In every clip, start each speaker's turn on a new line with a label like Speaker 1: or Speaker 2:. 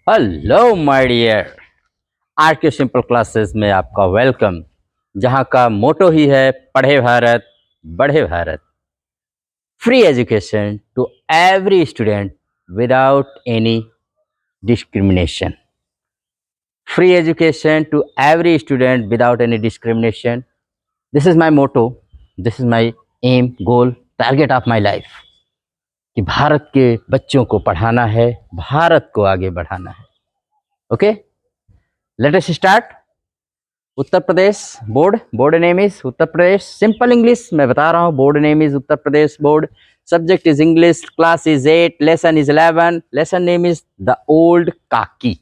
Speaker 1: Hello my dear. R K simple classes में आपका welcome, जहां का मोटो ही है पढ़े भारत बढ़े Bharat. Free education to every student without any discrimination. Free education to every student without any discrimination. This is my motto, this is my aim, goal, target of my life कि भारत के बच्चों को पढ़ाना है, भारत को आगे बढ़ाना है। Okay, let us start. Uttar Pradesh board name is Uttar Pradesh. Simple English मैं बता रहा हूँ, board name is Uttar Pradesh board. Subject is English, class is 8, lesson is 11। Lesson name is the old काकी।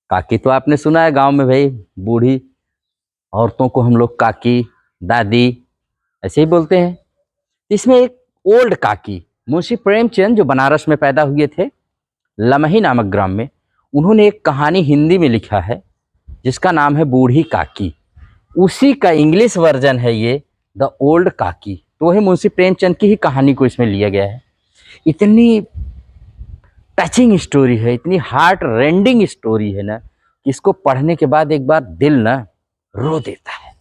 Speaker 1: काकी तो आपने सुना है गांव में, भाई बूढ़ी औरतों को हम लोग काकी, दादी ऐसे ही बोलते हैं। इसमें एक ओल्ड काकी, मुंशी प्रेमचंद जो बनारस में पैदा हुए थे, लमही नामक ग्राम में, उन्होंने एक कहानी हिंदी में लिखा है जिसका नाम है बूढ़ी काकी। उसी का इंग्लिश वर्जन है ये द ओल्ड काकी। तो वही मुंशी प्रेमचंद की ही कहानी को इसमें लिया गया है। इतनी टचिंग स्टोरी है, इतनी हार्ट रेंडिंग स्टोरी है ना कि इसको पढ़ने के बाद एक बार दिल ना रो देता है,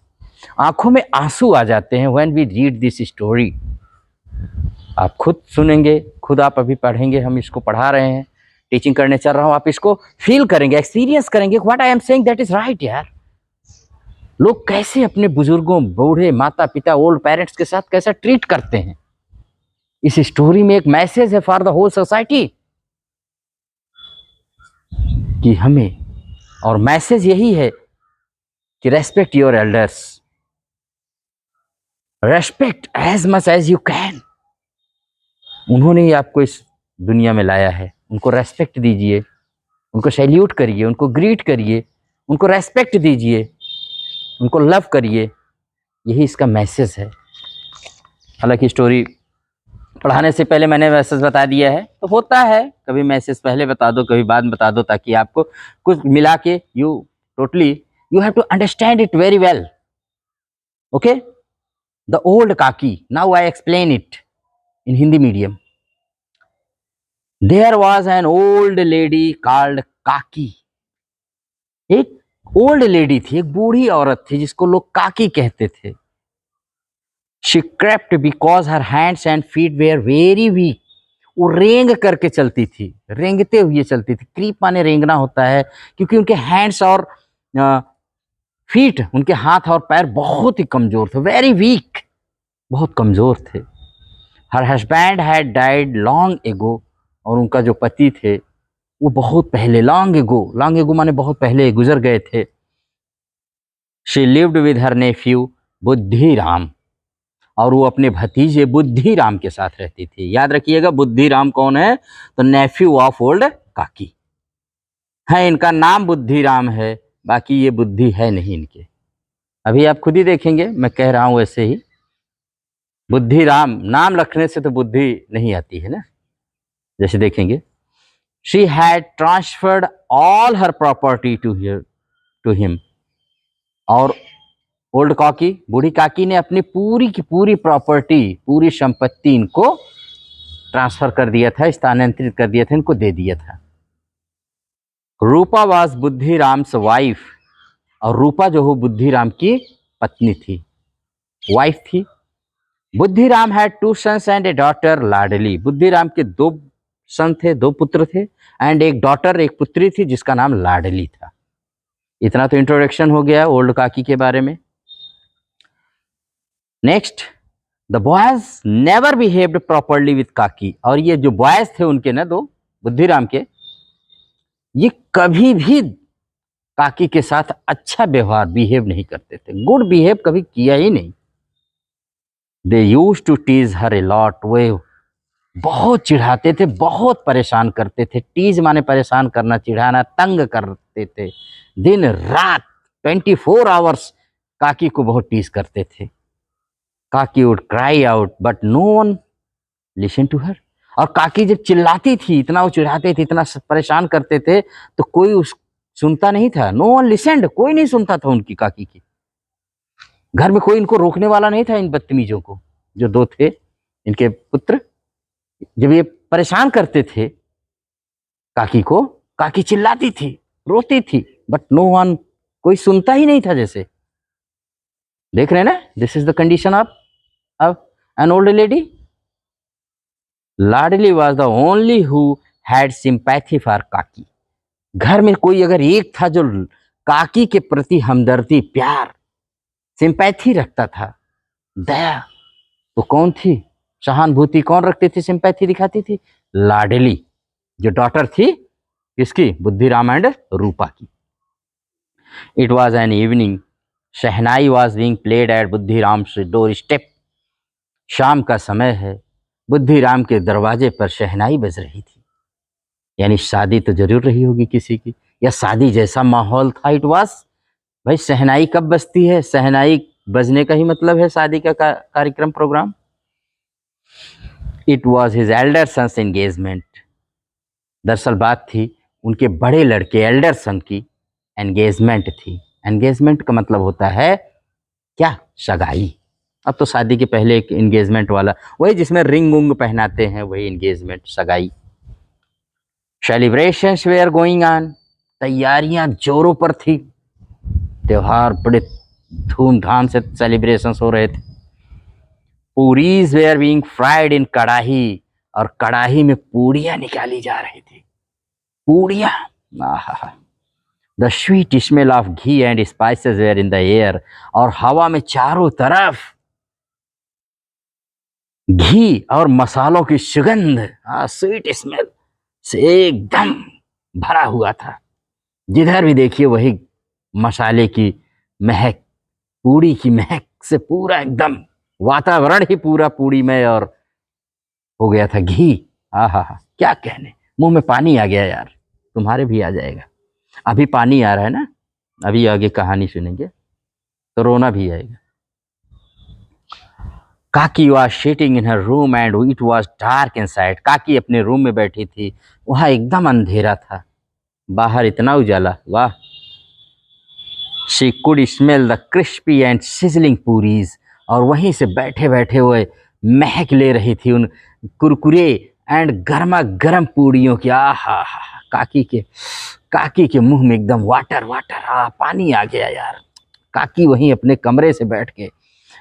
Speaker 1: आंखों में आंसू आ जाते हैं when we read this story. आप खुद सुनेंगे, खुद आप अभी पढ़ेंगे, हम इसको पढ़ा रहे हैं, टीचिंग करने चल रहा हूँ, आप इसको फील करेंगे, एक्सपीरियंस करेंगे। What I am saying that is right यार। लोग कैसे अपने बुजुर्गों, बूढ़े माता पिता, ओल्ड पेरेंट्स के साथ कैसा ट्रीट करते हैं। इस स्टोरी में एक मैसेज है फॉर द होल सोसाइटी कि हमें, और मैसेज यही है कि respect your elders, respect as much as you can. उन्होंने ही आपको इस दुनिया में लाया है, उनको रेस्पेक्ट दीजिए, उनको सैल्यूट करिए, उनको ग्रीट करिए, उनको रेस्पेक्ट दीजिए, उनको लव करिए। यही इसका मैसेज है। हालांकि स्टोरी पढ़ाने से पहले मैंने मैसेज बता दिया है, तो होता है कभी मैसेज पहले बता दो, कभी बाद में बता दो, ताकि आपको कुछ मिला के you have to understand it very well. Okay, the old Kaki, now I explain it in Hindi medium. There was an old lady called Kaki. एक ओल्ड लेडी थी, एक बूढ़ी औरत थी जिसको लोग काकी कहते थे। She crept because her hands and feet were very weak. वो रेंग करके चलती थी, रेंगते हुए चलती थी। क्रीप माने रेंगना होता है, क्योंकि उनके हैंड्स और फीट, उनके हाथ और पैर बहुत ही कमजोर थे, वेरी वीक, बहुत कमजोर थे। Her husband had died long ago, और उनका जो पति थे वो बहुत पहले, लॉन्ग एगो माने बहुत पहले गुजर गए थे। She lived with her nephew Budhiram, और वो अपने भतीजे बुद्धिराम के साथ रहती थी। याद रखिएगा, बुद्धिराम कौन है? तो नेफ्यू ऑफ ओल्ड काकी है। इनका नाम बुद्धिराम है, बाकी ये बुद्धि है नहीं इनके। अभी आप खुद ही देखेंगे, मैं कह रहा हूं वैसे ही। बुद्धिराम नाम रखने से तो बुद्धि नहीं आती है ना, जैसे देखेंगे। She had transferred all her property to him, और ओल्ड काकी, बूढ़ी काकी ने अपनी पूरी की पूरी प्रॉपर्टी, पूरी संपत्ति इनको ट्रांसफर कर दिया था, स्थानांतरित कर दिया था, इनको दे दिया था। रूपा वाज बुद्धिराम्स वाइफ, और रूपा जो हो बुद्धिराम की पत्नी थी, वाइफ थी। Buddhiram had 2 sons and a daughter Ladli. Buddhiram के 2 सन थे, 2 पुत्र थे, एंड एक डॉटर, एक पुत्री थी जिसका नाम लाडली था। इतना तो इंट्रोडक्शन हो गया ओल्ड काकी के बारे में। Next, the boys never behaved properly with काकी। और ये जो बॉयज थे उनके ना 2 बुद्धिराम के, ये कभी भी काकी के साथ अच्छा व्यवहार, बिहेव नहीं करते थे, गुड बिहेव कभी किया ही नहीं। They used to tease her a lot. वे बहुत चिढ़ाते थे, बहुत परेशान करते थे। टीज माने परेशान करना, चिढ़ाना, तंग करते थे। दिन रात 24 आवर्स काकी को बहुत टीज करते थे। काकी would cry out but no one listen to her. और काकी जब चिल्लाती थी, इतना वो चिढ़ाते थे, इतना परेशान करते थे, तो कोई उस सुनता नहीं था। नो वन लिसेंड, कोई नहीं सुनता था उनकी, काकी की। घर में कोई इनको रोकने वाला नहीं था, इन बदतमीजों को। जो 2 थे इनके पुत्र, जब ये परेशान करते थे काकी को, काकी चिल्लाती थी, रोती थी, बट नो वन, कोई सुनता ही नहीं था जैसे। देख रहे हैं ना, this is the condition of N old lady. Ladli was the only who had sympathy for काकी। घर में कोई अगर एक था जो काकी के प्रति हमदर्दी, प्यार, सिंपैथी रखता था, दया, तो कौन थी? सहानुभूति कौन रखती थी, सिंपैथी दिखाती थी? लाडली, जो डॉटर थी किसकी? बुद्धिराम एंड रूपा की। It was an evening, shehnai was being played at Buddhiram door step. शाम का समय है, बुद्धिराम के दरवाजे पर शहनाई बज रही थी। यानी शादी तो जरूर रही होगी किसी की, या शादी जैसा माहौल था। इट वॉज, भाई शहनाई कब बजती है? शहनाई बजने का ही मतलब है शादी का कार्यक्रम, program. It was his elder son's engagement. दरअसल बात थी उनके बड़े लड़के एल्डर सन की एंगेजमेंट थी। एंगेजमेंट का मतलब होता है क्या? सगाई। अब तो शादी के पहले एक एंगेजमेंट वाला, वही जिसमें रिंग उंग पहनाते हैं, वही एंगेजमेंट, सगाई। सेलिब्रेशंस वेयर गोइंग ऑन, तैयारियां जोरों पर थी। त्योहार बड़े धूमधाम से सेलिब्रेशंस हो रहे थे। पूरीज वेयर बीइंग फ्राइड इन कड़ाही, और कड़ाही में पूड़ियां निकाली जा रही थी। पूड़ियां, आहा, the sweet smell of ghee and spices were in the air, और हवा में चारों तरफ घी और मसालों की सुगंध, स्वीट स्मेल से एकदम भरा हुआ था। जिधर भी देखिए वही मसाले की महक, पूड़ी की महक से पूरा एकदम वातावरण ही पूरा पूड़ी में और हो गया था घी। आहा, क्या कहने, मुंह में पानी आ गया यार, तुम्हारे भी आ जाएगा। अभी पानी आ रहा है ना, अभी आगे कहानी सुनेंगे तो रोना भी आएगा। काकी was sitting in her room and it was dark inside. काकी अपने रूम में बैठी थी, वहां एकदम अंधेरा था, बाहर इतना उजाला, वाह। She could smell the crispy and sizzling puris, और वहीं से बैठे बैठे हुए महक ले रही थी उन कुरकुरे एंड गर्मा गर्म पूड़ियों की। आहा, काकी के मुंह में एकदम वाटर वाटर, पानी आ गया यार। काकी वहीं अपने कमरे से बैठ के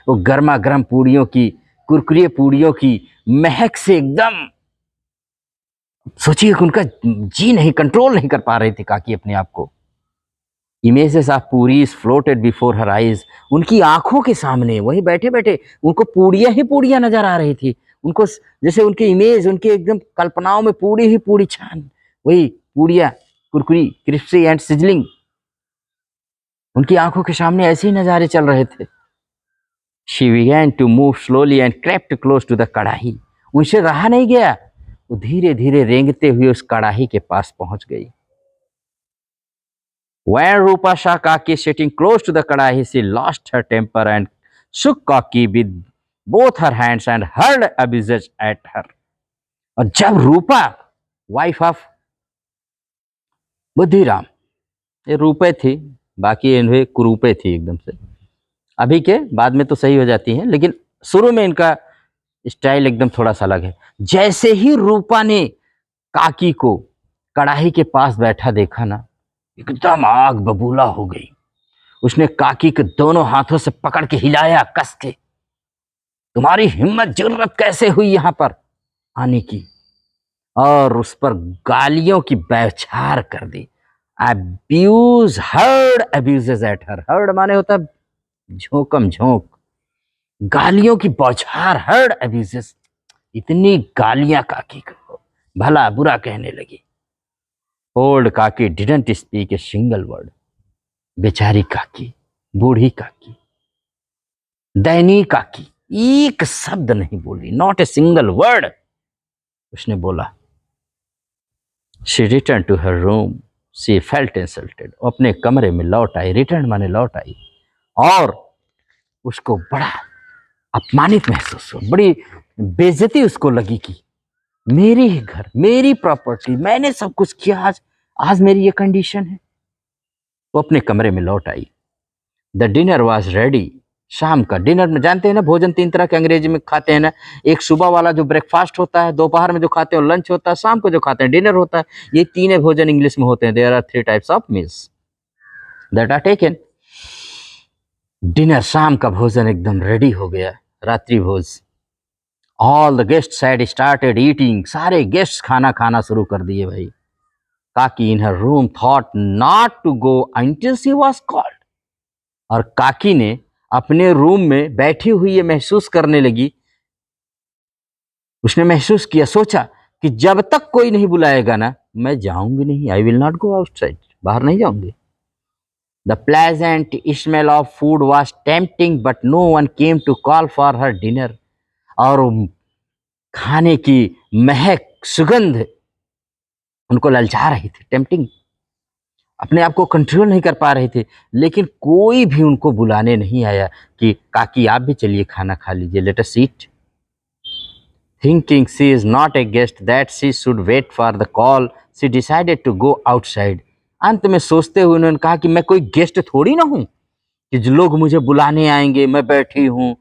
Speaker 1: वो गर्मा गर्म पूड़ियों की, कुरकुरे पूड़ियों की महक से एकदम, सोचिए कि उनका जी नहीं, कंट्रोल नहीं कर पा रही थी काकी अपने आप को। Images of puris floated before her eyes, उनकी आंखों के सामने वहीं बैठे बैठे उनको पूड़ियां ही पूड़ियां नजर आ रही थी। उनको जैसे उनकी इमेज, उनके एकदम कल्पनाओं में पूड़ी ही पूड़ी छान, वही पूड़ियां, कुरकुरी, क्रिस्पी एंड सिजलिंग, उनकी आंखों के सामने ऐसे ही नजारे चल रहे थे। She began to move slowly and crept close to the कड़ाही। उनसे रहा नहीं गया, वो धीरे धीरे रेंगते हुए उस कड़ाही के पास पहुंच गई। When Rupa saw Kaki sitting close to the कड़ाही, she lost her temper and shook Kaki with both her hands and hurled abuse at her। और जब रूपा, वाइफ ऑफ बुद्धिराम, ये रूपे थी, बाकी इन्हें कुरूपे थी एकदम से, अभी के बाद में तो सही हो जाती हैं, लेकिन शुरू में इनका स्टाइल एकदम थोड़ा सा अलग है। जैसे ही रूपा ने काकी को कड़ाही के पास बैठा देखा ना, एकदम आग बबूला हो गई। उसने काकी के दोनों हाथों से पकड़ के हिलाया कस के। तुम्हारी हिम्मत, जरूरत कैसे हुई यहां पर आने की? और उस पर गालियों की बौछार कर दी। Abuse, heard abuses at her. Heard माने होता है झोंकम झोंक, गालियों की बौछार, हर्ड अब्यूजेस। इतनी गालियां काकी को भला बुरा कहने लगी। ओल्ड काकी didn't speak a single word. बेचारी काकी, बूढ़ी काकी, दयनीय काकी एक शब्द नहीं बोली, नॉट ए सिंगल वर्ड उसने बोला। She return to her room, she felt insulted. अपने कमरे में लौट आई, रिटर्न माने लौट आई, और उसको बड़ा अपमानित महसूस हुआ, बड़ी बेइज्जती उसको लगी कि मेरी ही घर, मेरी प्रॉपर्टी, मैंने सब कुछ किया, आज मेरी ये कंडीशन है। वो अपने कमरे में लौट आई। द डिनर वॉज रेडी, शाम का डिनर में, जानते हैं ना भोजन 3 तरह के अंग्रेजी में खाते हैं ना, एक सुबह वाला जो ब्रेकफास्ट होता है, दोपहर में जो खाते हैं लंच होता है, शाम को जो खाते हैं डिनर होता है। ये तीनों भोजन इंग्लिश में होते हैं। There are 3 types of meals that are taken. Dinner, शाम का भोजन एकदम रेडी हो गया, रात्रि भोज। All the guests had started eating, सारे गेस्ट खाना खाना शुरू कर दिए भाई। Kaki in her room thought not to go until she was called, और काकी ने अपने रूम में बैठी हुई ये महसूस करने लगी, उसने महसूस किया, सोचा कि जब तक कोई नहीं बुलाएगा ना, मैं जाऊंगी नहीं, I will not go outside, बाहर नहीं जाऊंगी। The pleasant smell of food was tempting but no one came to call for her dinner, और खाने की महक, सुगंध उनको ललचा रही थी, टेम्पटिंग, अपने आप को कंट्रोल नहीं कर पा रहे थे। लेकिन कोई भी उनको बुलाने नहीं आया कि काकी आप भी चलिए खाना खा लीजिए, let us eat. Thinking she is not a guest that she should wait for the call, she decided to go outside. अंत में सोचते हुए उन्होंने कहा कि मैं कोई गेस्ट थोड़ी ना हूं कि जो लोग मुझे बुलाने आएंगे, मैं बैठी हूं।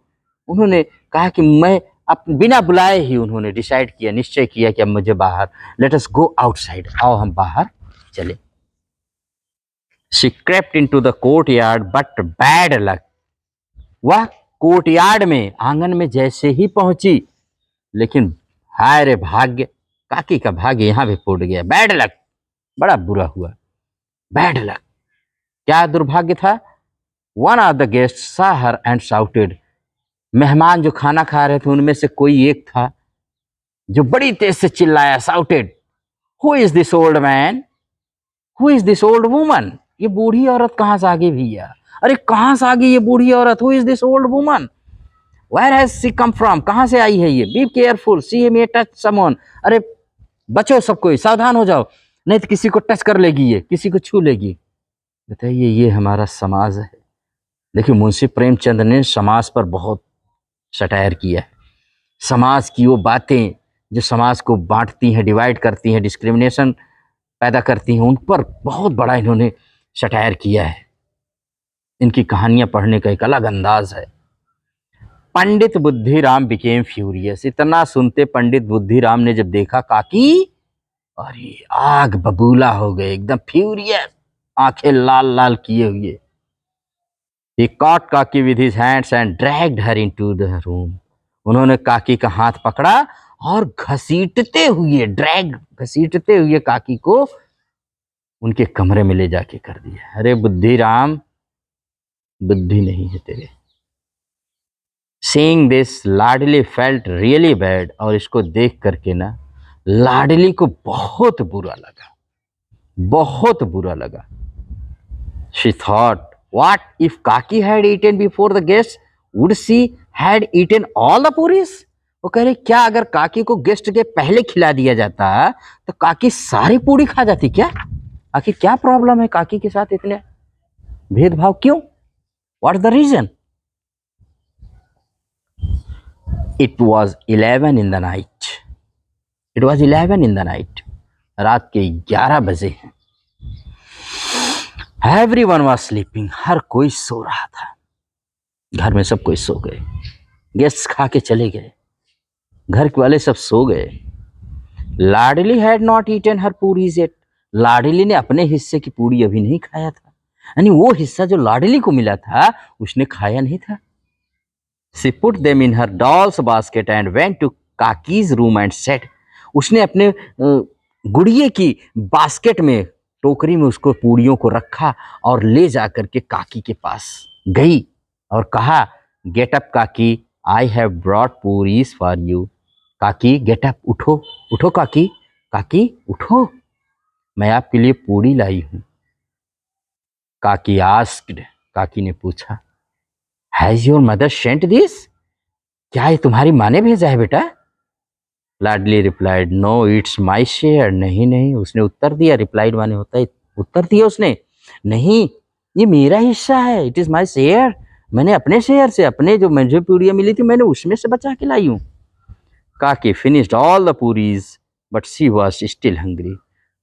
Speaker 1: उन्होंने कहा कि मैं बिना बुलाए ही उन्होंने डिसाइड किया, निश्चय किया कि अब मुझे बाहर, लेट अस गो आउटसाइड, आओ हम बाहर चले। She crept into the courtyard but bad luck, वह कोर्टयार्ड में, आंगन में जैसे ही पहुंची, लेकिन हाय रे भाग्य, काकी का भाग्य यहां भी फूट गया। बैड लक, बड़ा बुरा हुआ, बैड लक। क्या दुर्भाग्य था? One of the guest saw her and shouted, मेहमान जो खाना खा रहे थे उनमें से कोई एक था जो बड़ी तेज से चिल्लाया, shouted, who is this old man, who is this old woman, ये बूढ़ी औरत कहां से आ गई भैया, अरे कहां से आ गई ये बूढ़ी औरत, who is this old woman, where has she come from, कहां से आई है ये, be careful she may touch someone, अरे बचो सब कोई, सावधान हो जाओ, नहीं तो किसी को टच कर लेगी, ये किसी को छू लेगी। बताइए, ये हमारा समाज है। देखिए, मुंशी प्रेमचंद ने समाज पर बहुत सटायर किया है। समाज की वो बातें जो समाज को बांटती हैं, डिवाइड करती हैं, डिस्क्रिमिनेशन पैदा करती हैं, उन पर बहुत बड़ा इन्होंने सटायर किया है। इनकी कहानियां पढ़ने का एक अलग अंदाज है। पंडित बुद्धिराम बिकेम फ्यूरियस, इतना सुनते पंडित बुद्धिराम ने जब देखा काकी, अरे आग बबूला हो गए, एकदम फ्यूरियस, आंखें लाल लाल किए हुए। He caught काकी with his hands and dragged her into the room. उन्होंने काकी का हाथ पकड़ा और घसीटते हुए, ड्रैग, घसीटते हुए काकी को उनके कमरे में ले जाके कर दिया। अरे बुद्धिराम, बुद्धि नहीं है तेरे। Seeing this, Ladli felt really bad, और इसको देख करके ना लाडली को बहुत बुरा लगा, बहुत बुरा लगा। She thought, what if Kaki had eaten before the guests? Would she had eaten all the puris? वो कह रही, क्या अगर काकी को गेस्ट के पहले खिला दिया जाता तो काकी सारी पूरी खा जाती क्या? आखिर क्या प्रॉब्लम है काकी के साथ, इतने भेदभाव क्यों? What's the reason? It was 11 in the night. It was 11 in the night. रात के 11 बजे हैं। Everyone was sleeping. हर कोई सो रहा था। घर में सब कोई सो गए, गेस्ट खा के चले गए, घर वाले सब सो गए। लाडली हैड नॉट ईटन हर पूरी yet. लाडली ने अपने हिस्से की पूरी अभी नहीं खाया था, यानी वो हिस्सा जो लाडली को मिला था उसने खाया नहीं था। She put them in her doll's basket and went to Kaki's room and said, उसने अपने गुड़िए की बास्केट में, टोकरी में उसको पूड़ियों को रखा और ले जाकर के काकी के पास गई और कहा, गेट अप काकी, I have brought puris for you. काकी गेट अप, उठो उठो काकी, काकी उठो, मैं आपके लिए पूड़ी लाई हूं। काकी आस्क्ड, काकी ने पूछा, has your mother sent this, क्या ये तुम्हारी माँ ने भेजा है बेटा? Ladli replied, no it's my share, नहीं नहीं, उसने उत्तर दिया। रिप्लाइड माने होता है उत्तर दिया उसने, नहीं ये मेरा हिस्सा है, इट इज माई शेयर, मैंने अपने शेयर से, अपने जो मुझे पूड़ियाँ मिली थी मैंने उसमें से बचा के लाई हूँ। काकी finished all the puris but she was still hungry.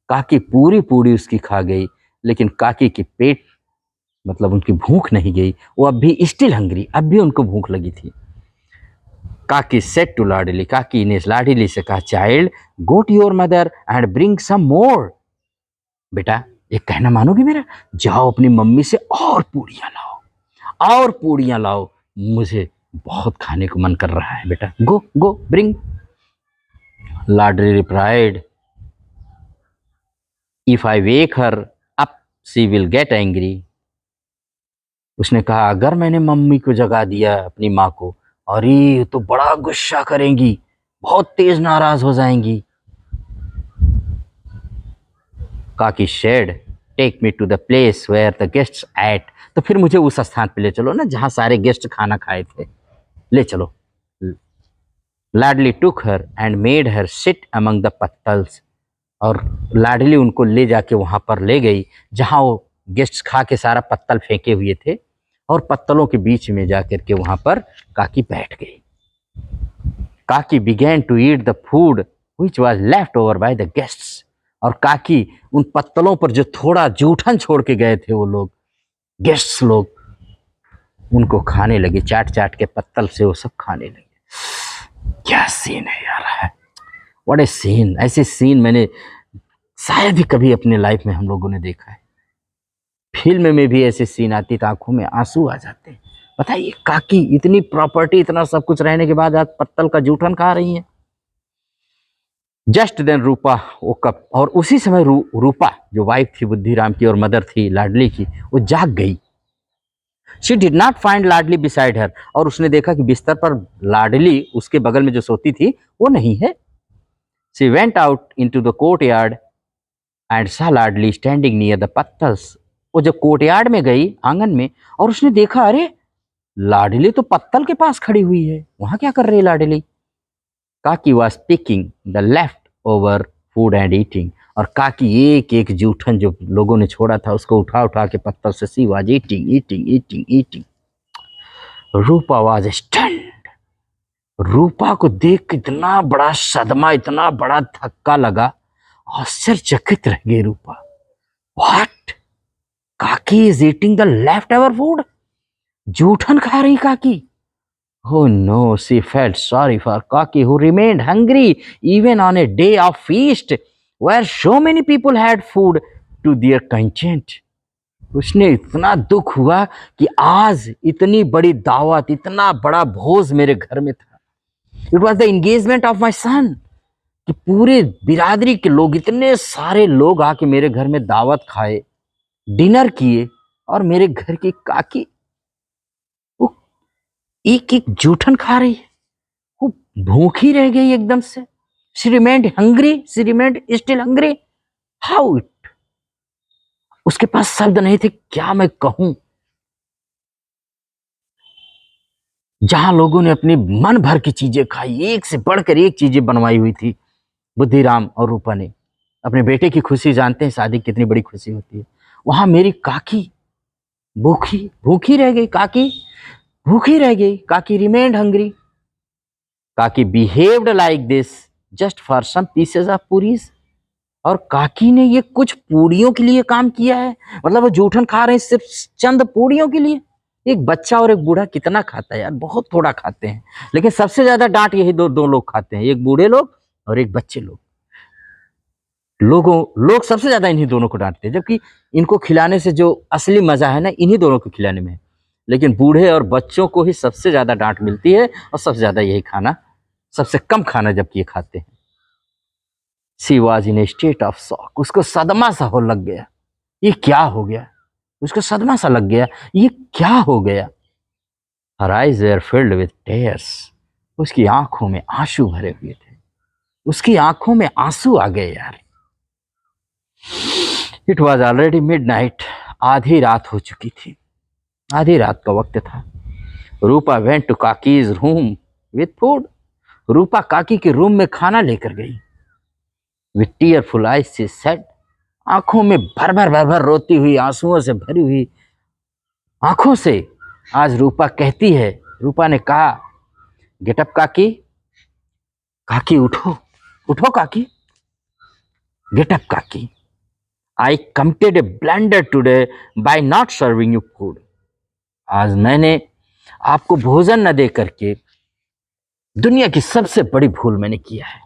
Speaker 1: काकी पूरी पूरी उसकी खा गई, लेकिन काकी की पेट मतलब उनकी भूख नहीं गई, वो अब भी स्टिल हंग्री, अब भी उनको भूख लगी थी। काकी सेड टू लाडली, काकी ने लाडली से कहा, child go to your mother and bring some more. बेटा एक कहना मानोगी मेरा, जाओ अपनी मम्मी से और पूड़ियां लाओ, और पूड़ियां लाओ, मुझे बहुत खाने को मन कर रहा है बेटा, go go bring. Ladli replied, if I wake her up she will get angry. उसने कहा अगर मैंने मम्मी को जगा दिया, अपनी माँ को, अरे ये तो बड़ा गुस्सा करेंगी, बहुत तेज नाराज हो जाएंगी। काकी said, take me to the place where the guests ate. तो फिर मुझे उस स्थान पे ले चलो ना जहां सारे गेस्ट खाना खाए थे, ले चलो। Ladli took her and made her sit among the पत्तल्स। और लाडली उनको ले जाके वहां पर ले गई जहां वो गेस्ट्स खा के सारा पत्तल फेंके हुए थे, और पत्तलों के बीच में जाकर के वहां पर काकी बैठ गई। काकी began to eat the food which was left over by the guests. और काकी उन पत्तलों पर जो थोड़ा जूठन छोड़ के गए थे वो लोग, गेस्ट्स लोग, उनको खाने लगे, चाट चाट के पत्तल से वो सब खाने लगे। क्या सीन है यार, व्हाट ए सीन। ऐसे सीन मैंने शायद ही कभी अपने लाइफ में हम लोगों ने देखा है। फिल्म में भी ऐसे सीन आती तो आंखों में आंसू आ जाते। बताइए, काकी इतनी प्रॉपर्टी, इतना सब कुछ रहने के बाद आज पत्तल का जूठन खा रही हैं। जस्ट देन रूपा woke up, और उसी समय रूपा जो वाइफ थी बुद्धिराम की और मदर थी लाडली की, वो जाग गई। She did not find Ladli beside her, और उसने देखा कि बिस्तर पर लाडली उसके बगल में जो सोती थी वो नहीं है। She went out into the courtyard and saw Ladli standing near the पत्तल्स। वो जब कोर्टयार्ड में गई, आंगन में, और उसने देखा अरे लाडली तो पत्तल के पास खड़ी हुई है, वहां क्या कर रही है लाडली। काकी was picking the left over food and eating, और काकी एक एक जूठन जो लोगों ने छोड़ा था उसको उठा उठा के पत्तल से she was eating eating eating eating. Rupa was stunned. Rupa को देख के इतना बड़ा सदमा, इतना बड़ा धक्का लगा, आश्चर्यचकित रह गई Rupa. What, Kaki is eating the left over food, जूठन खा रही काकी। Oh no, she felt sorry for Kaki, who remained hungry even on a day of feast where so many people had food to their content. उसने इतना दुख हुआ कि आज इतनी बड़ी दावत, इतना बड़ा भोज मेरे घर में था। It was the engagement of my son, कि पूरे बिरादरी के लोग, इतने सारे लोग आके मेरे घर में दावत खाए, डिनर किए, और मेरे घर की काकी एक एक जूठन खा रही है, वो भूखी रह गई एकदम से। She remained hungry, she remained still hungry. How it, उसके पास शब्द नहीं थे, क्या मैं कहूं। जहां लोगों ने अपनी मन भर की चीजें खाई, एक से बढ़कर एक चीजें बनवाई हुई थी, बुद्धिराम और रूपा ने। अपने बेटे की खुशी जानते हैं, शादी कितनी बड़ी खुशी होती है, वहां मेरी काकी भूखी भूखी रह गई। काकी भूखी रह गई, kaki remained hungry. Kaki behaved like this just for some pieces of puris. और काकी ने ये कुछ पूड़ियों के लिए काम किया है, मतलब वो जूठन खा रहे हैं सिर्फ चंद पूड़ियों के लिए। एक बच्चा और एक बूढ़ा कितना खाता है यार, बहुत थोड़ा खाते हैं, लेकिन सबसे ज्यादा डांट यही दो लोग खाते हैं, एक बूढ़े लोग और एक बच्चे लोग। लोग सबसे ज्यादा इन्हीं दोनों को डांटते हैं, जबकि इनको खिलाने से जो असली मजा है ना, इन्हीं दोनों को खिलाने में है। लेकिन बूढ़े और बच्चों को ही सबसे ज्यादा डांट मिलती है, और सबसे ज्यादा यही खाना, सबसे कम खाना जबकि ये खाते हैं। She was in A state of shock, उसको सदमा सा हो लग गया, ये क्या हो गया, उसको सदमा सा लग गया, ये क्या हो गया। Her eyes were filled with tears, उसकी आंखों में आंसू भरे हुए थे, उसकी आंखों में आंसू आ गए यार। इट वॉज ऑलरेडी मिडनाइट, आधी रात हो चुकी थी, आधी रात का वक्त था। Rupa went to Kaki's room with food, Rupa Kaki के रूम में खाना लेकर गई। With tearful eyes she said, आंखों में भर भर रोती हुई, आंसुओं से भरी हुई आंखों से आज रूपा कहती है, रूपा ने कहा, गेट अप काकी, काकी उठो, उठो काकी, गेट अप काकी, I committed a blunder today by not serving you food. आज मैंने आपको भोजन न दे करके दुनिया की सबसे बड़ी भूल मैंने किया है।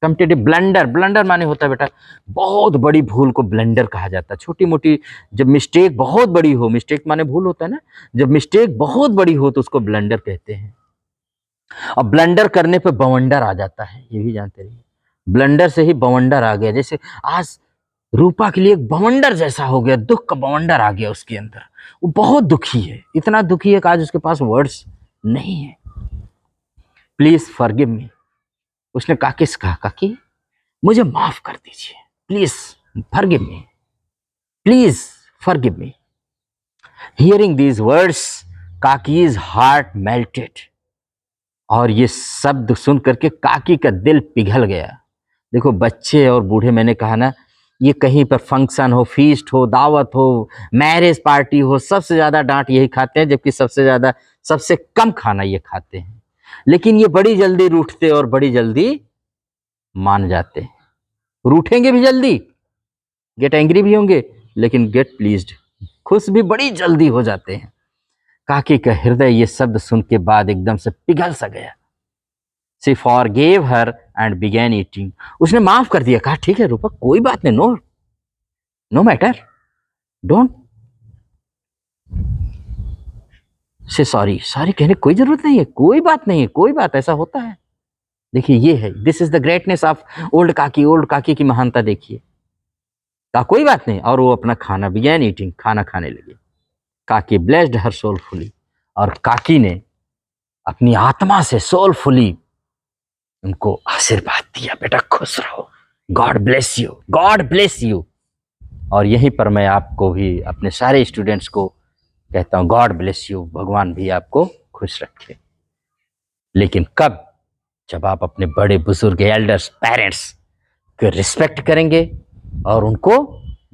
Speaker 1: कम्प्लीट ब्लंडर, ब्लंडर माने होता है बेटा बहुत बड़ी भूल को ब्लंडर कहा जाता है। छोटी मोटी जब मिस्टेक बहुत बड़ी हो, मिस्टेक माने भूल होता है ना, जब मिस्टेक बहुत बड़ी हो तो उसको ब्लंडर कहते हैं। और ब्लंडर करने पे बवंडर आ जाता है, ये भी जानते रहिए। ब्लंडर से ही बवंडर आ गया, जैसे आज रूपा के लिए एक बवंडर जैसा हो गया, दुख का बवंडर आ गया उसके अंदर। वो बहुत दुखी है, इतना दुखी है कि आज उसके पास वर्ड्स नहीं है। Please forgive me. उसने काकी से कहा, काकी मुझे माफ कर दीजिए, please forgive me, please forgive me. Hearing these words Kaki's heart melted. और ये शब्द सुन करके काकी का दिल पिघल गया। देखो बच्चे और बूढ़े, मैंने कहा ना, ये कहीं पर फंक्शन हो, फीस्ट हो, दावत हो, मैरिज पार्टी हो, सबसे ज्यादा डांट यही खाते हैं, जबकि सबसे कम खाना ये खाते हैं। लेकिन ये बड़ी जल्दी रूठते और बड़ी जल्दी मान जाते हैं। रूठेंगे भी जल्दी, गेट एंग्री भी होंगे, लेकिन गेट प्लीज्ड, खुश भी बड़ी जल्दी हो जाते हैं। काकी का हृदय ये शब्द सुन के बाद एकदम से पिघल सा गया। She forgave her and began eating. उसने माफ कर दिया, कहा ठीक है रूपा, कोई बात नहीं, no matter, don't say sorry, sorry कहने कोई जरूरत नहीं है, कोई बात नहीं है, कोई बात, ऐसा होता है। देखिए ये है, this is the greatness of old काकी की महानता देखिए। कहा कोई बात नहीं, और वो अपना खाना बिगैन ईटिंग, खाना खाने लगे। काकी ब्लेस्ड हर सोलफुली, और काकी ने अपनी आत्मा से सोलफुली उनको आशीर्वाद दिया, बेटा खुश रहो, God bless you, God bless you. और यहीं पर मैं आपको भी, अपने सारे स्टूडेंट्स को कहता हूँ, गॉड ब्लेस यू, भगवान भी आपको खुश रखे। लेकिन कब? जब आप अपने बड़े बुजुर्ग, एल्डर्स, पेरेंट्स को रिस्पेक्ट करेंगे और उनको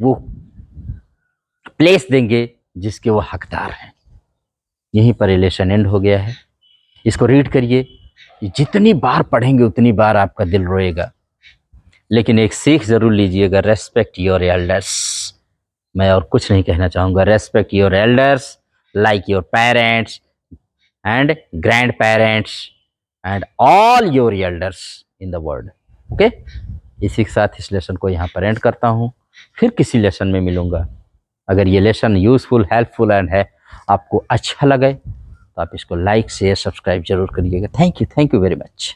Speaker 1: वो प्लेस देंगे जिसके वो हकदार हैं। यहीं पर रिलेशन एंड हो गया है। इसको रीड करिए, जितनी बार पढ़ेंगे उतनी बार आपका दिल रोएगा। लेकिन एक सीख जरूर लीजिएगा, रेस्पेक्ट योर एल्डर्स। मैं और कुछ नहीं कहना चाहूँगा, respect your elders like your parents and grand parents and all your elders in the world. Okay, इसी के साथ इस लेसन को यहाँ पर एंड करता हूँ। फिर किसी लेसन में मिलूँगा। अगर ये लेसन यूजफुल, हेल्पफुल एंड है, आपको अच्छा लगे तो आप इसको लाइक, शेयर, सब्सक्राइब जरूर करिएगा। Thank you very much.